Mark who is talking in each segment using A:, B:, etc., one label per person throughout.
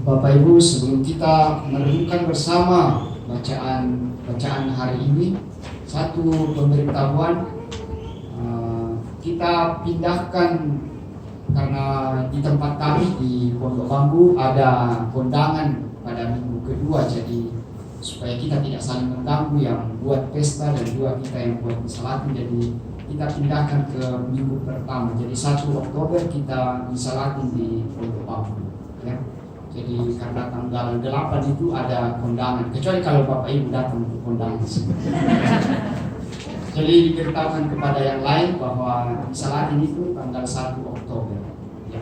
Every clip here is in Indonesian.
A: Bapak Ibu, sebelum kita merenungkan bersama bacaan hari ini, satu pemberitahuan kita pindahkan karena di tempat kami di Pondok Bambu ada kondangan pada minggu kedua, jadi supaya kita tidak saling mengganggu yang buat pesta dan juga kita yang buat misalatin, jadi kita pindahkan ke minggu pertama. Jadi 1 Oktober kita misalatin di Pondok Bambu ya. Jadi karena tanggal 8 itu ada kondangan, kecuali kalau Bapak Ibu datang untuk kondangan. Jadi diberitahukan kepada yang lain bahwa misalatin itu tanggal 1 Oktober ya.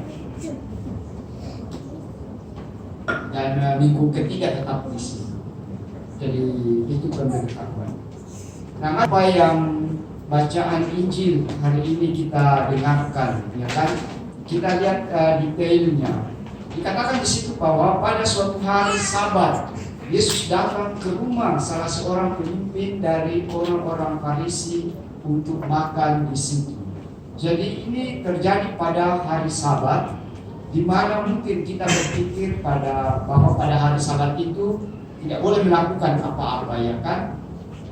A: Dan minggu ketiga tetap di sini. Jadi itu pemberitahuan. Nah, apa yang bacaan Injil hari ini kita dengarkan, ya kan? Kita lihat detailnya. Dikatakan di situ bahwa pada suatu hari Sabat, Yesus datang ke rumah salah seorang pemimpin dari orang-orang Farisi untuk makan di situ. Jadi ini terjadi pada hari Sabat, di mana mungkin kita berpikir bahwa pada hari Sabat itu tidak boleh melakukan apa-apa, ya kan?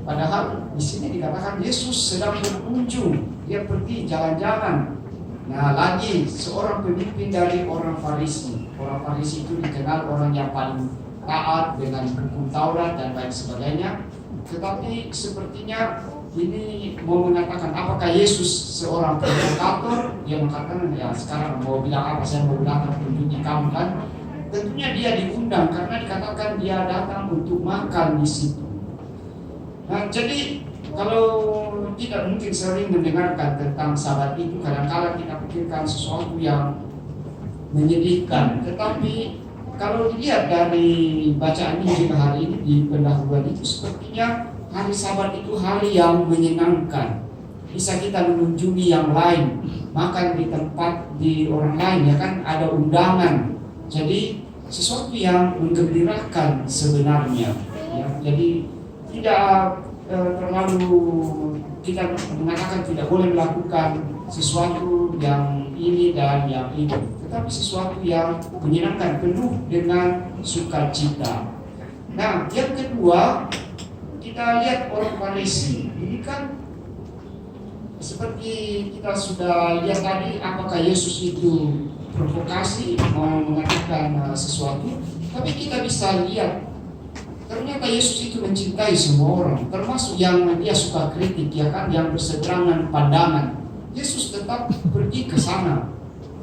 A: Padahal di sini dikatakan Yesus sedang berkunjung, dia pergi jalan-jalan. Nah, lagi seorang pemimpin dari orang Farisi. Orang Farisi itu dikenal orang yang paling taat dengan hukum Taurat dan lain sebagainya. Tetapi sepertinya ini mau mengatakan apakah Yesus seorang provokator? Dia mengatakan ya sekarang mau bilang apa, saya mau datang kunjungi kamu kan? Tentunya dia diundang karena dikatakan dia datang untuk makan di situ. Nah, jadi kalau tidak mungkin sering mendengarkan tentang Sabat itu, kadang-kadang kita pikirkan sesuatu yang menyedihkan. Tetapi kalau dilihat dari bacaan Injil hari ini di pendahuluan itu, sepertinya hari Sabat itu hari yang menyenangkan. Bisa kita mengunjungi yang lain, makan di tempat di orang lain, ya kan, ada undangan. Jadi sesuatu yang menggembirakan sebenarnya. Ya, jadi tidak terlalu kita mengatakan tidak boleh melakukan sesuatu yang ini dan yang itu, tetapi sesuatu yang menyenangkan, penuh dengan sukacita. Nah, yang kedua, kita lihat orang Farisi. Ini kan seperti kita sudah lihat tadi, apakah Yesus itu provokasi mau mengatakan sesuatu, tapi kita bisa lihat ternyata Yesus itu mencintai semua orang, termasuk yang dia suka kritik, ya kan, yang berseberangan pandangan. Yesus tetap pergi ke sana.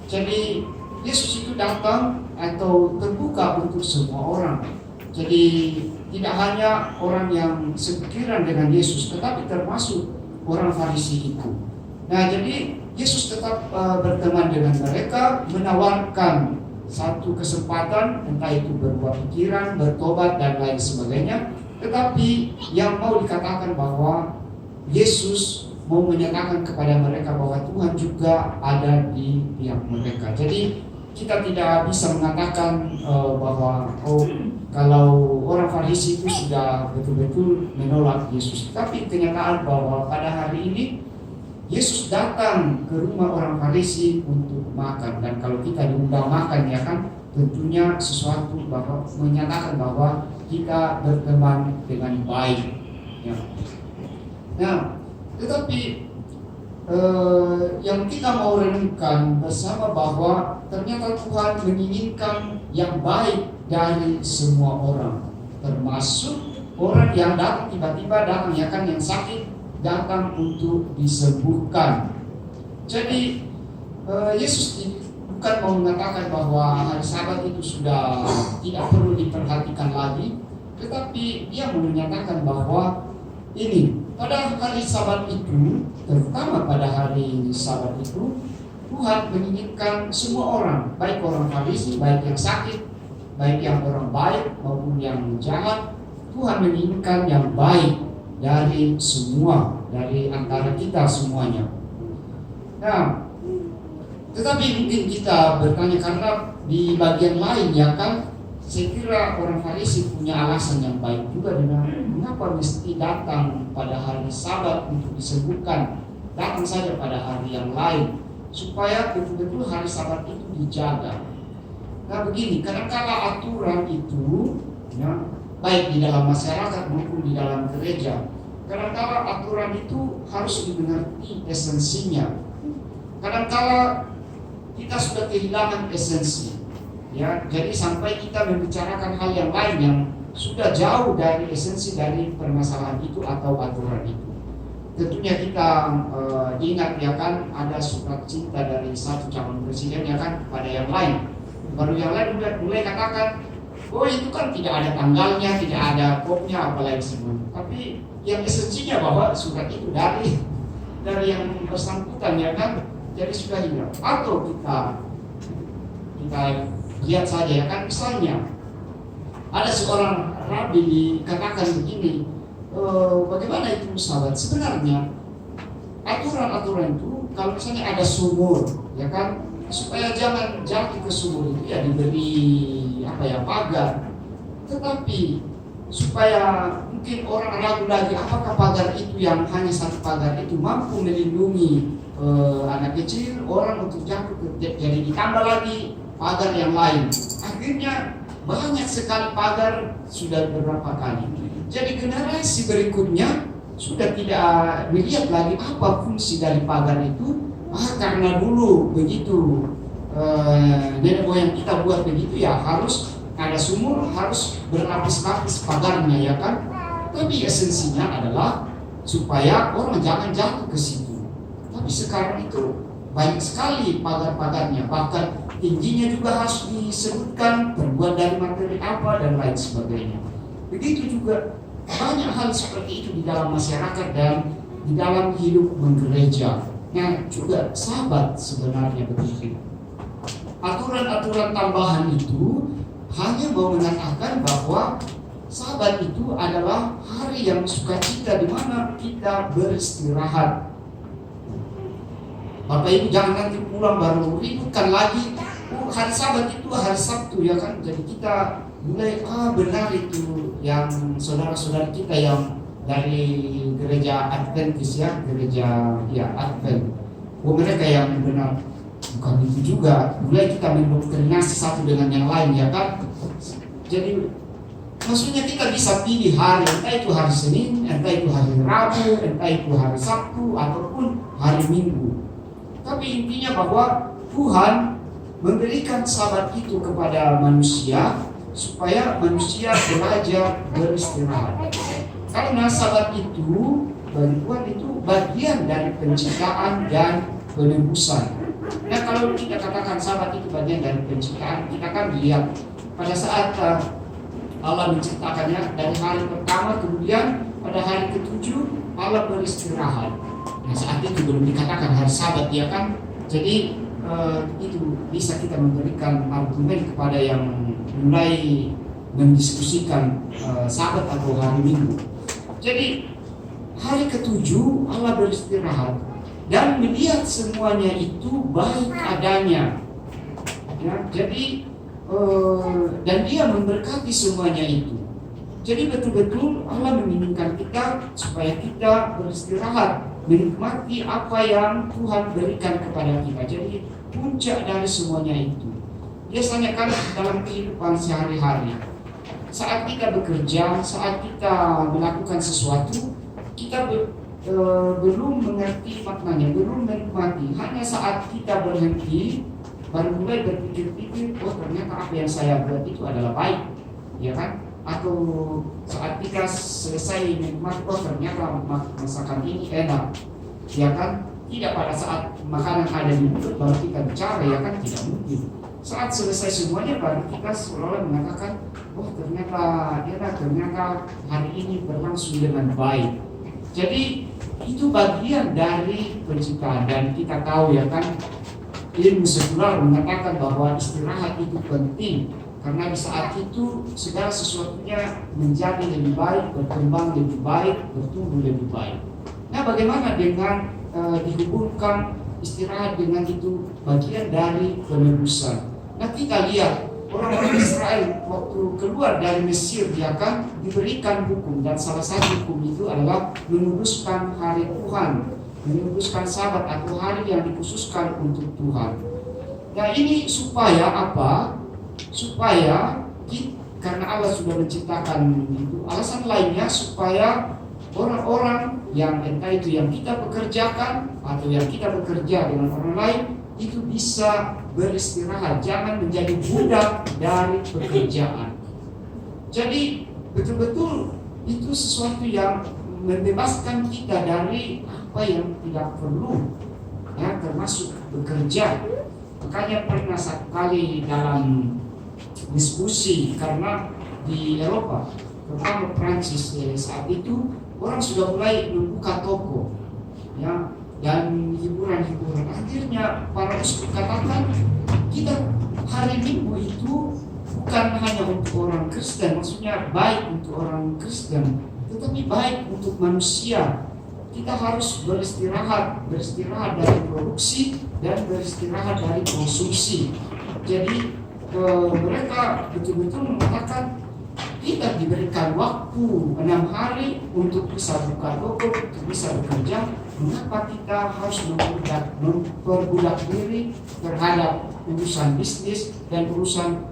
A: Jadi Yesus itu datang atau terbuka untuk semua orang. Jadi tidak hanya orang yang sepikiran dengan Yesus, tetapi termasuk orang Farisi itu. Nah, jadi Yesus tetap berteman dengan mereka, menawarkan satu kesempatan, entah itu berubah pikiran, bertobat dan lain sebagainya. Tetapi yang mau dikatakan bahwa Yesus mau menyatakan kepada mereka bahwa Tuhan juga ada di pihak mereka. Jadi kita tidak bisa mengatakan bahwa kalau orang Farisi itu sudah betul-betul menolak Yesus. Tapi kenyataan bahwa pada hari ini Yesus datang ke rumah orang Farisi untuk makan, dan kalau kita diundang makan, ya kan, tentunya sesuatu bahwa menyatakan bahwa kita berteman dengan baik. Ya. Nah, tetapi yang kita mau renungkan bersama bahwa ternyata Tuhan menginginkan yang baik dari semua orang, termasuk orang yang datang tiba-tiba datang, ya kan, yang sakit datang untuk disembuhkan. Jadi Yesus bukan mau mengatakan bahwa hari Sabat itu sudah tidak perlu diperhatikan lagi, tetapi dia mau menyatakan bahwa ini pada hari Sabat itu, terutama pada hari Sabat itu, Tuhan menginginkan semua orang, baik orang Farisi, baik yang sakit, baik yang orang baik maupun yang jahat, Tuhan menginginkan yang baik dari semua, dari antara kita semuanya. Nah, tetapi mungkin kita bertanya, karena di bagian lain, ya kan, saya kira orang Farisi punya alasan yang baik juga dengan mengapa mesti datang pada hari Sabat untuk disembuhkan, datang saja pada hari yang lain supaya betul-betul hari Sabat itu dijaga. Nah begini, kadang-kala aturan itu ya, baik di dalam masyarakat maupun di dalam gereja, kadang-kala aturan itu harus dimengerti esensinya. Kadang-kala kita sudah kehilangan esensi, ya. Jadi sampai kita membicarakan hal yang lain yang sudah jauh dari esensi dari permasalahan itu atau aturan itu. Tentunya kita ingat ya kan, ada surat cinta dari satu calon presiden ya kan pada yang lain. Baru yang lain mulai katakan, oh itu kan tidak ada tanggalnya, tidak ada kopnya, apalagi semua. Tapi yang esensinya bahwa surat itu dari yang bersangkutan ya kan, jadi sudah hilang. Atau kita lihat saja ya kan, misalnya ada seorang rabi dikatakan begini, bagaimana itu sahabat? Sebenarnya aturan-aturan itu kalau misalnya ada sumur ya kan, supaya jangan jatuh ke sumur itu ya diberi pagar. Tetapi supaya mungkin orang ragu lagi apakah pagar itu yang hanya satu pagar itu mampu melindungi anak kecil, orang untuk jatuh jadi ditambah lagi pagar yang lain. Akhirnya banyak sekali pagar, sudah beberapa kali. Jadi generasi berikutnya sudah tidak melihat lagi apa fungsi dari pagar itu. Karena dulu begitu nenek moyang kita buat begitu ya, harus ada sumur, harus berlapis-lapis pagarnya ya kan. Tapi esensinya adalah supaya orang jangan jatuh ke situ. Tapi sekarang itu banyak sekali pagar-pagarnya, bahkan tingginya juga harus disebutkan terbuat dari materi apa dan lain sebagainya. Begitu juga banyak hal seperti itu di dalam masyarakat dan di dalam hidup menggereja. Nah juga sahabat sebenarnya begitu. Aturan-aturan tambahan itu hanya mau mengatakan bahwa sahabat itu adalah hari yang sukacita di mana kita beristirahat. Bapak Ibu jangan nanti pulang baru ributkan lagi. Hari sahabat itu hari Sabtu ya kan. Jadi kita mulai benar itu yang saudara-saudara kita yang dari gereja Adventis ya, gereja ya Advent. Mereka yang benar, bukan itu juga. Mulai kita mendoktrinasi satu dengan yang lain ya kan. Jadi maksudnya kita bisa pilih hari, entah itu hari Senin, entah itu hari Rabu, entah itu hari Sabtu ataupun hari Minggu. Tapi intinya bahwa Tuhan memberikan Sabat itu kepada manusia supaya manusia belajar beristirahat. Karena Sabat itu bagi Tuhan itu bagian dari penciptaan dan penebusan. Nah kalau kita katakan Sabat itu bagian dari penciptaan, kita kan lihat pada saat Allah menciptakannya dari hari pertama, kemudian pada hari ketujuh Allah beristirahat. Nah saat itu belum dikatakan hari Sabat ya kan. Jadi itu bisa kita memberikan argumen kepada yang mulai mendiskusikan Sabat atau hari Minggu. Jadi hari ketujuh Allah beristirahat dan melihat semuanya itu baik adanya. Ya, jadi dan Dia memberkati semuanya itu. Jadi betul-betul Allah menginginkan kita supaya kita beristirahat, menikmati apa yang Tuhan berikan kepada kita. Jadi puncak dari semuanya itu. Biasanya kan dalam kehidupan sehari-hari, saat kita bekerja, saat kita melakukan sesuatu, kita belum mengerti maknanya, belum menikmati. Hanya saat kita berhenti, baru mulai berpikir-pikir, oh ternyata apa yang saya buat itu adalah baik, ya kan? Atau saat kita selesai menikmati, oh ternyata masakan ini enak, ya kan? Tidak pada saat makanan ada di mulut baru kita bicara, ya kan? Tidak mungkin. Saat selesai semuanya baru kita seolah mengatakan, oh ternyata enak, ternyata hari ini berlangsung dengan baik. Jadi itu bagian dari penciptaan. Dan kita tahu ya kan, ilmu sekular mengatakan bahwa istirahat itu penting, karena di saat itu segala sesuatunya menjadi lebih baik, berkembang lebih baik, bertumbuh lebih baik. Nah bagaimana dengan dihubungkan istirahat dengan itu bagian dari penebusan? Nah kita lihat orang-orang Israel waktu keluar dari Mesir, dia kan diberikan hukum, dan salah satu hukum itu adalah menguduskan hari Tuhan, menguduskan Sabat atau hari yang dikhususkan untuk Tuhan. Nah ini supaya apa? supaya karena Allah sudah menciptakan itu, alasan lainnya supaya orang-orang yang entah itu yang kita pekerjakan atau yang kita bekerja dengan orang lain itu bisa beristirahat, jangan menjadi budak dari pekerjaan. Jadi betul-betul itu sesuatu yang membebaskan kita dari apa yang tidak perlu, ya, termasuk bekerja. Makanya pernah satu kali dalam diskusi, karena di Eropa, terutama Prancis saat itu orang sudah mulai membuka toko, ya, dan hiburan-hiburan. Akhirnya para uskup katakan, kita hari Minggu itu bukan hanya untuk orang Kristen, maksudnya baik untuk orang Kristen, tetapi baik untuk manusia. Kita harus beristirahat dari produksi dan beristirahat dari konsumsi. Jadi mereka betul-betul mengatakan kita diberikan waktu 6 hari untuk bisa buka toko, untuk bisa bekerja. Mengapa kita harus memperbudak diri terhadap urusan bisnis dan urusan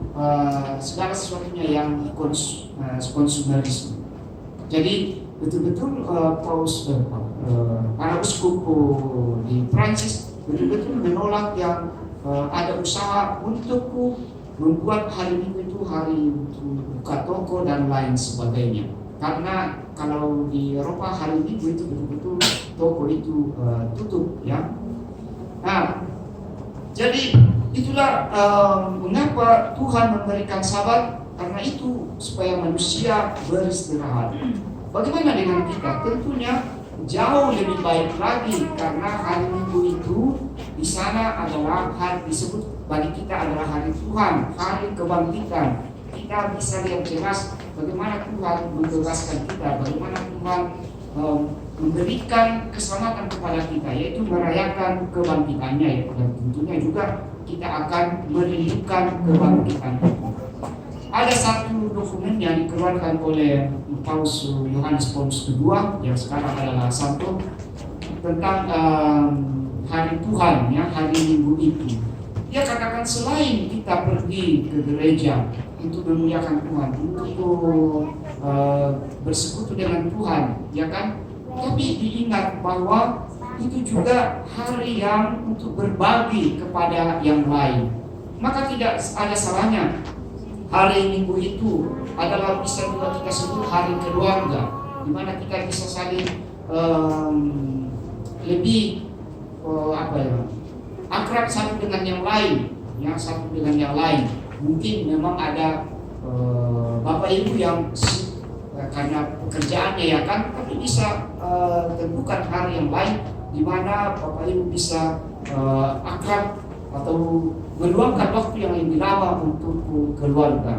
A: segala sesuatunya yang konsumerisme. Jadi betul-betul para uskup di Prancis betul-betul menolak yang ada usaha untuk membuat hari Minggu itu hari untuk buka toko dan lain sebagainya. Karena kalau di Eropa hari Minggu itu betul-betul toko itu tutup, ya. Nah, jadi itulah mengapa Tuhan memberikan Sabat, karena itu supaya manusia beristirahat. Bagaimana dengan kita? Tentunya jauh lebih baik lagi, karena hari Minggu itu di sana adalah hari disebut bagi kita adalah hari Tuhan, hari kebangkitan. Kita bisa lihat jelas bagaimana Tuhan membebaskan kita, bagaimana Tuhan memberikan keselamatan kepada kita, yaitu merayakan kebangkitannya, ya. Dan tentunya juga kita akan merindukan kebangkitan. Ada satu dokumen yang dikeluarkan oleh Yohanes Paulus II yang sekarang adalah Santo, tentang hari Tuhan, ya, hari Minggu itu. Dia katakan selain kita pergi ke gereja untuk memuliakan Tuhan, untuk bersekutu dengan Tuhan, ya kan? Tapi diingat bahwa itu juga hari yang untuk berbagi kepada yang lain. Maka tidak ada salahnya hari Minggu itu adalah bisa juga kita sebut hari keluarga, di mana kita bisa saling lebih akrab satu dengan yang lain, ya, satu dengan yang lain. Mungkin memang ada bapak ibu yang karena pekerjaannya, ya kan, tapi bisa tentukan hari yang lain di mana bapak ibu bisa akrab atau meluangkan waktu yang lebih lama untuk keluarga.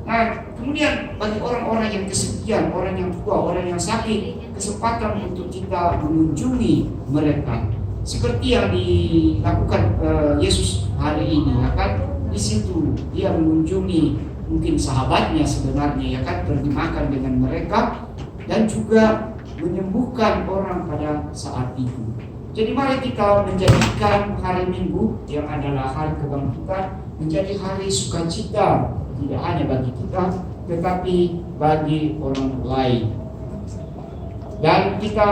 A: Nah, kemudian bagi orang-orang yang kesepian, orang yang tua, orang yang sakit, kesempatan untuk kita mengunjungi mereka, seperti yang dilakukan Yesus hari ini, ya kan? Di situ dia mengunjungi mungkin sahabatnya sebenarnya, ya kan, pergi makan dengan mereka dan juga menyembuhkan orang pada saat itu. Jadi mari kita menjadikan hari Minggu yang adalah hari kebangkitan menjadi hari sukacita, tidak hanya bagi kita tetapi bagi orang lain. Dan kita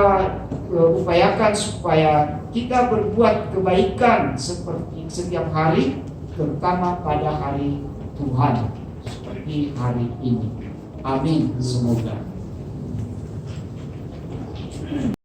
A: upayakan supaya kita berbuat kebaikan seperti setiap hari, terutama pada hari Tuhan seperti hari ini. Amin, semoga.